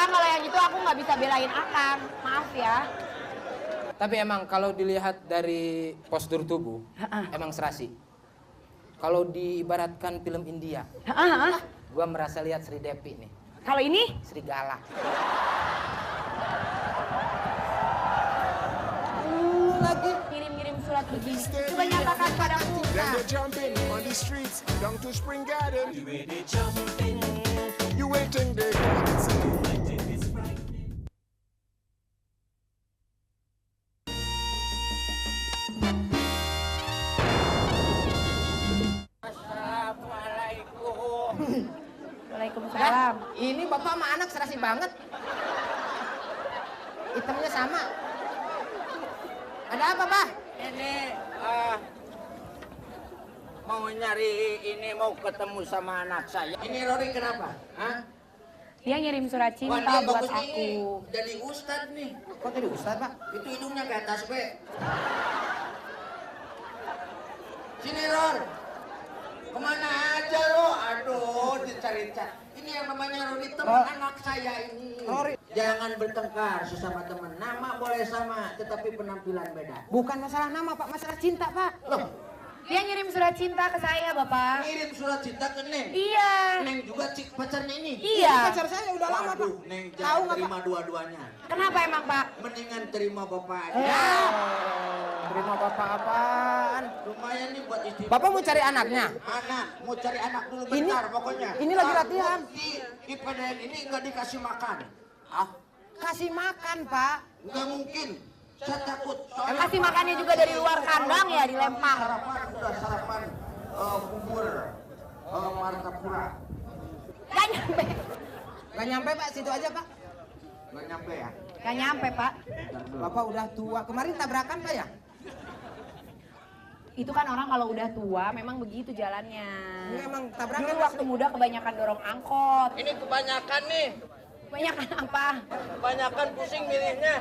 Akang, kalau yang itu aku nggak bisa belain Akang. Maaf ya. Tapi emang kalau dilihat dari postur tubuh, emang serasi. Kalau diibaratkan film India, gua merasa lihat Sri Devi nih. Kalau ini? Serigala. Lagi ngirim-ngirim surat begini. Coba nyatakan padaku. Then they jumping on the streets down to Spring Garden. You waiting there. Waalaikumsalam. Ini bapak sama anak serasi banget. Hitamnya sama. Ada apa, Pak? Ini mau nyari ini, mau ketemu sama anak saya. Ini Rory kenapa? Hah? Dia ngirim surat cinta dia buat bagus aku. ini. Jadi ustad nih. Kok tadi Ustaz, Pak? Itu hidungnya ke atas, Be. Sini, Ror. Kemana aja lo? Aduh, dicari-cari. Ini yang namanya Rory, teman anak saya ini. Rory. Jangan bertengkar sesama teman. Nama boleh sama, tetapi penampilan beda. Bukan masalah nama, Pak. Masalah cinta, Pak. Loh, Dia ngirim surat cinta ke saya, Bapak. ngirim surat cinta ke Neng. Iya. Neng juga pacarnya ini. Iya. Ini pacar saya udah lama, Pak. Waduh, Neng Tahu jangan nggak, terima dua-duanya. Kenapa emang, Pak? Mendingan terima bapak aja. Ya. Terima bapak apaan? Lumayan nih buat istri. Bapak mau cari anaknya? Anak, mau cari anak dulu Ini- bentar pokoknya. ini lagi latihan. Di PDN ini nggak dikasih makan. Ah, kasih makan, Pak. Nggak mungkin. Saya takut. Kasih makannya juga dari luar kandang ya, dilempar. Sarapan, udah sarapan bubur Martapura. Gak nyampe. Gak nyampe, Pak. Situ aja, Pak. Nggak nyampe ya? Gak nyampe, Pak. Bapak udah tua. Kemarin tabrakan, Pak, ya? Itu kan orang kalau udah tua memang begitu jalannya. Ini emang tabrakan. Dulu waktu muda kebanyakan dorong angkot. Ini kebanyakan nih. Kebanyakan apa? Kebanyakan pusing milihnya.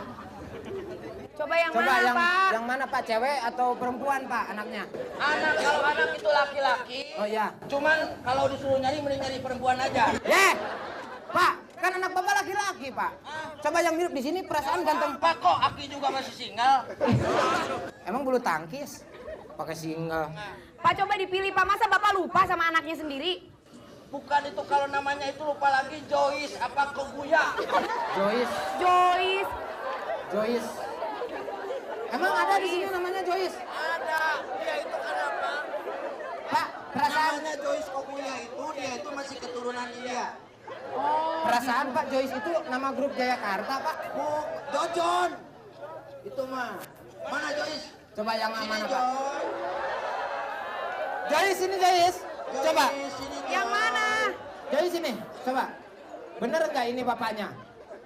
Coba yang Coba mana, Pak? yang mana, Pak? Cewek atau perempuan, Pak, anaknya? Anak, kalau anak itu laki-laki. Oh, iya. Cuman kalau disuruh nyari, mending nyari perempuan aja. Pak, kan anak Bapak laki-laki, Pak. Coba yang mirip di sini perasaan ganteng. Pak, kok Aki juga masih single? Emang bulu tangkis? Pakai single. Pak, coba dipilih, Pak. Masa Bapak lupa sama anaknya sendiri? Bukan itu, kalau namanya itu lupa lagi. Joyce apa Keguya? Joyce. Joyce. Joyce. Emang ada di sini namanya Joyce? Ada. Dia itu kenapa? Pak, perasaan Namanya Joyce Keguya itu, dia itu masih keturunan India. perasaan Pak Joyce itu nama grup Jayakarta, Pak. Jojon. Itu mah. Mana Joyce? Coba yang Sini, mana, Pak? Joy. Joyce ini Joyce. Coba. Joyce, sini, Yang Joy. mana? Joyce ini. Coba. Bener nggak ini bapaknya?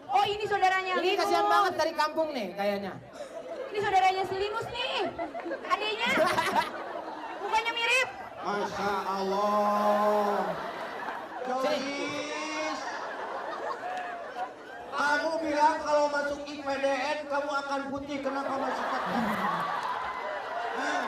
Oh, ini saudaranya Ini Linus. kasihan banget dari kampung nih kayaknya. Ini saudaranya si Linus nih. Adiknya. Mukanya mirip. Masya Allah. Sini. Joyce. Kamu bilang kalau masuk IPDN kamu akan putih, kenapa masih tetap? Hah?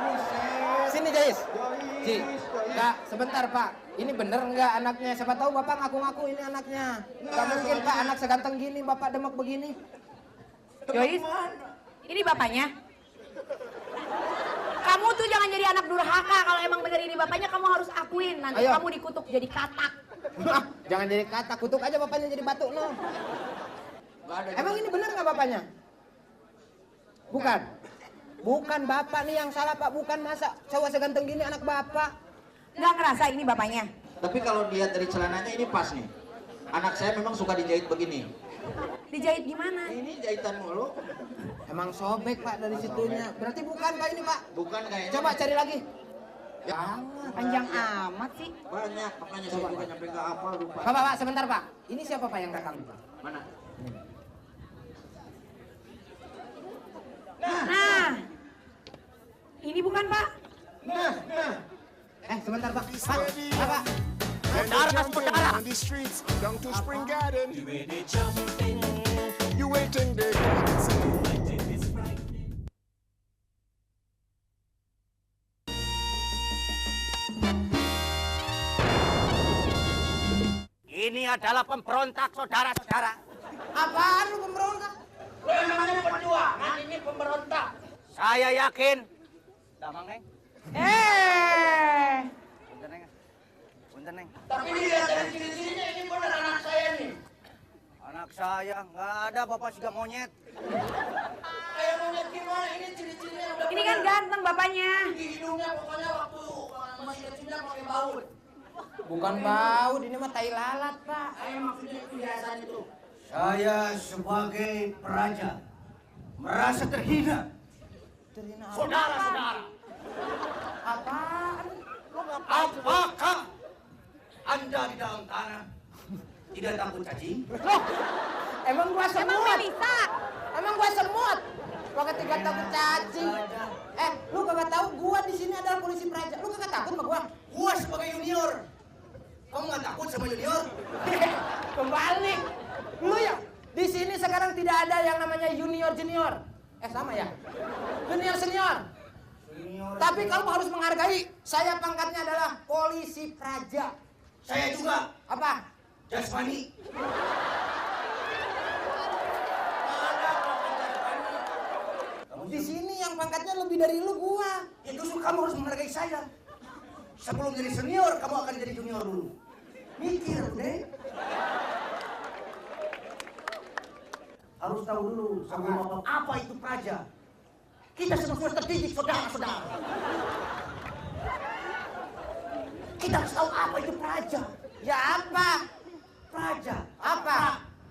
Buset. Sini Joyce. Joyce, Ci. Joyce. Enggak, sebentar Pak. Ini bener nggak anaknya? Siapa tahu Bapak ngaku-ngaku ini anaknya. Nggak mungkin Pak, anak seganteng gini Bapak demek begini. Joyce. Ini bapaknya. Kamu tuh jangan jadi anak durhaka. Kalau emang bener ini bapaknya, kamu harus akuin. Nanti Ayo. kamu dikutuk jadi katak. Jangan jadi kata, kutuk aja bapaknya jadi batu no. Nggak ada. Emang ini bener nggak bapaknya? Bukan. Bukan bapak nih yang salah Pak, bukan masa cowok seganteng gini anak bapak. Nggak ngerasa ini bapaknya? Tapi kalau lihat dari celananya ini pas nih. Anak saya memang suka dijahit begini. Dijahit gimana? Ini jahitan mulu. Emang sobek Pak dari situnya. Berarti bukan Pak ini Pak. Bukan kayaknya. Coba cari lagi. Ya, Panjang amat sih. banyak, makanya saya juga nyampe nggak hafal lupa. Pak, sebentar Pak. Ini siapa Pak yang rekam Pak? Mana? Nah, ini bukan Pak. Nah. Sebentar Pak. Pak. Then they jumping on the streets down to Spring Garden. You waiting there. Ini adalah pemberontak, saudara-saudara. Apaan lu pemberontak? Lo yang namanya pejuang, ini pemberontak. Saya yakin. Damang, Neng. Punten, Neng. Punten, Neng. Tapi dilihat dari ciri-cirinya ini benar anak saya nih. Anak saya nggak ada bapak siga monyet. Kayak monyet gimana ini ciri-cirinya udah Ini kan ganteng bapaknya. di hidungnya pokoknya waktu masih kecilnya pakai baut. Bukan baut, ini mah tai lalat, Pak. Saya maksudnya kebiasaan itu. Saya sebagai peraja merasa terhina. Terhina apa? Saudara-saudara, Apaan? apakah Anda di dalam tanah tidak takut cacing? Loh, emang gua semut? Emang bisa? Emang gua semut? Gua ketika takut cacing. Lu kagak tahu gua di sini adalah polisi praja. Lu kagak takut sama gua? Gua sebagai junior. Kamu nggak takut sama junior? Kembali. Lu ya, di sini sekarang tidak ada yang namanya junior. Sama ya? Senior. Tapi kamu harus menghargai. Saya pangkatnya adalah polisi praja. Saya juga. Apa? Jasmani. Di sini yang pangkatnya lebih dari lu gua. Ya justru kamu harus menghargai saya. Sebelum jadi senior, kamu akan jadi junior dulu. Mikir, deh. Harus tahu dulu sebelum apa itu praja. Kita semua terdidik, saudara-saudara. Kita harus tahu apa itu praja. Ya apa? Praja. Apa?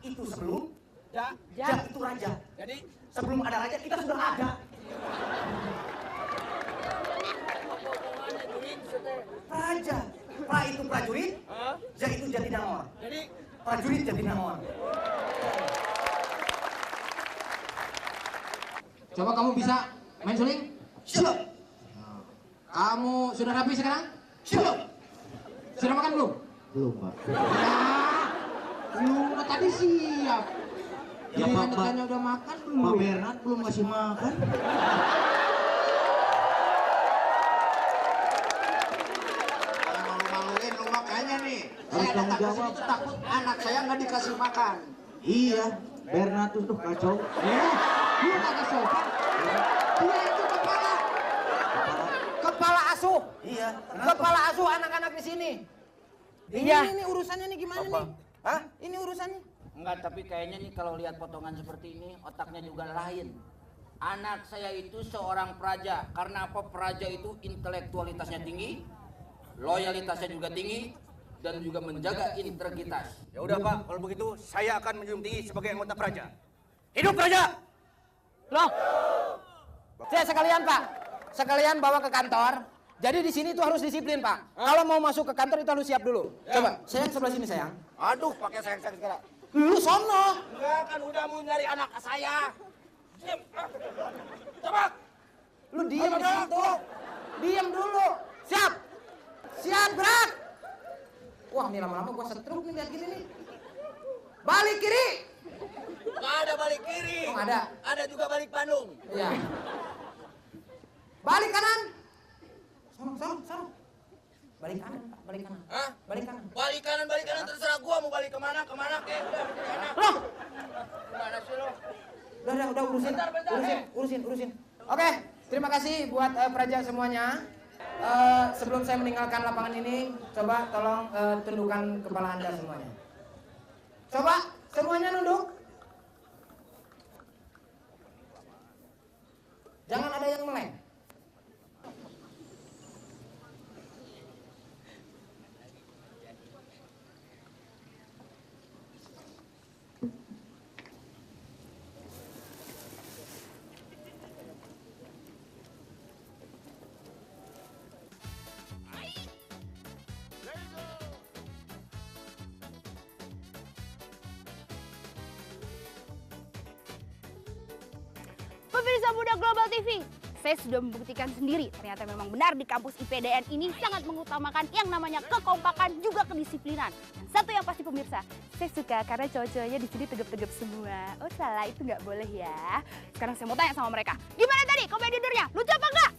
Itu sebelum. Ja. Itu raja. Jadi Sebelum ada raja, kita sudah ada. Praja. Pra itu prajurit, ja itu Jatinangor. Jadi Prajurit Jatinangor. coba kamu bisa main suling? Siap. Kamu sudah rapi sekarang? Siap. Sudah makan belum? Belum, Pak. Ya, lu tadi siap. Ya, Jadi Pak, tanya udah makan belum? Pak Bernard belum ngasih makan. Malu-maluin lu makanya nih. Harus Saya tanggung datang ke sini jawab. tuh takut anak saya nggak dikasih makan. Iya, Bernard tuh kacau. Lu kagak sopan. Dia itu kepala asuh. Iya. Kepala asuh anak-anak di sini. Iya. Ini urusannya nih gimana nih? Hah? Ini urusannya. Enggak, tapi kayaknya nih kalau lihat potongan seperti ini otaknya juga lain. Anak saya itu seorang praja. Karena apa? Praja itu intelektualitasnya tinggi, loyalitasnya juga tinggi, dan juga menjaga integritas. Ya udah Pak, kalau begitu saya akan menjunjung tinggi sebagai anggota praja. Hidup praja! Loh. Saya sekalian, Pak. Sekalian bawa ke kantor. Jadi di sini tuh harus disiplin, Pak. Kalau mau masuk ke kantor itu harus siap dulu. Coba, sayang sebelah sini, sayang. Aduh, pakai sayang-sayang segala. Lu sono. Enggak, kan udah mau nyari anak saya. Diam. Coba. Lu diam di situ. Diam dulu. Siap. Siap, gerak. Wah, ini lama-lama gua setruk nih lihat gini nih. Balik kiri. Nggak ada balik kiri. Oh, nggak ada. Ada juga balik Bandung. Iya. Balik kanan. Sono. Balik kanan, Pak. Balik kanan. Hah? Balik kanan. Balik kanan terserah gua mau balik kemana kayak udah enak. Loh, Gimana sih lo? udah urusin. Bentar, Urusin. Oke, terima kasih buat praja semuanya. Sebelum saya meninggalkan lapangan ini, coba tolong tundukkan kepala Anda semuanya. Coba semuanya nunduk. Jangan ada yang meleng. Pemirsa Muda Global TV, saya sudah membuktikan sendiri ternyata memang benar di kampus IPDN ini sangat mengutamakan yang namanya kekompakan juga kedisiplinan. Dan satu yang pasti pemirsa, saya suka karena cowok-cowoknya di sini tegap-tegap semua. Oh salah, itu nggak boleh ya. Sekarang saya mau tanya sama mereka, gimana tadi komedinernya? Lucu apa enggak?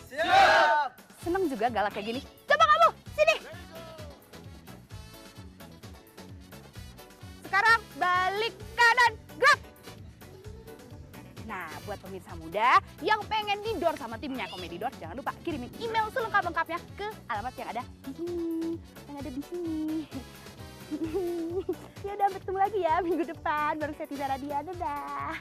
Siap. Seneng juga galak kayak gini. Coba kamu, sini. buat pemirsa muda yang pengen didor sama timnya Komedidor, jangan lupa kirimin email selengkap-lengkapnya ke alamat yang ada di sini. Yang ada di sini. Ya udah, bertemu lagi ya minggu depan. Baru saya Tiza Radia. Dadah.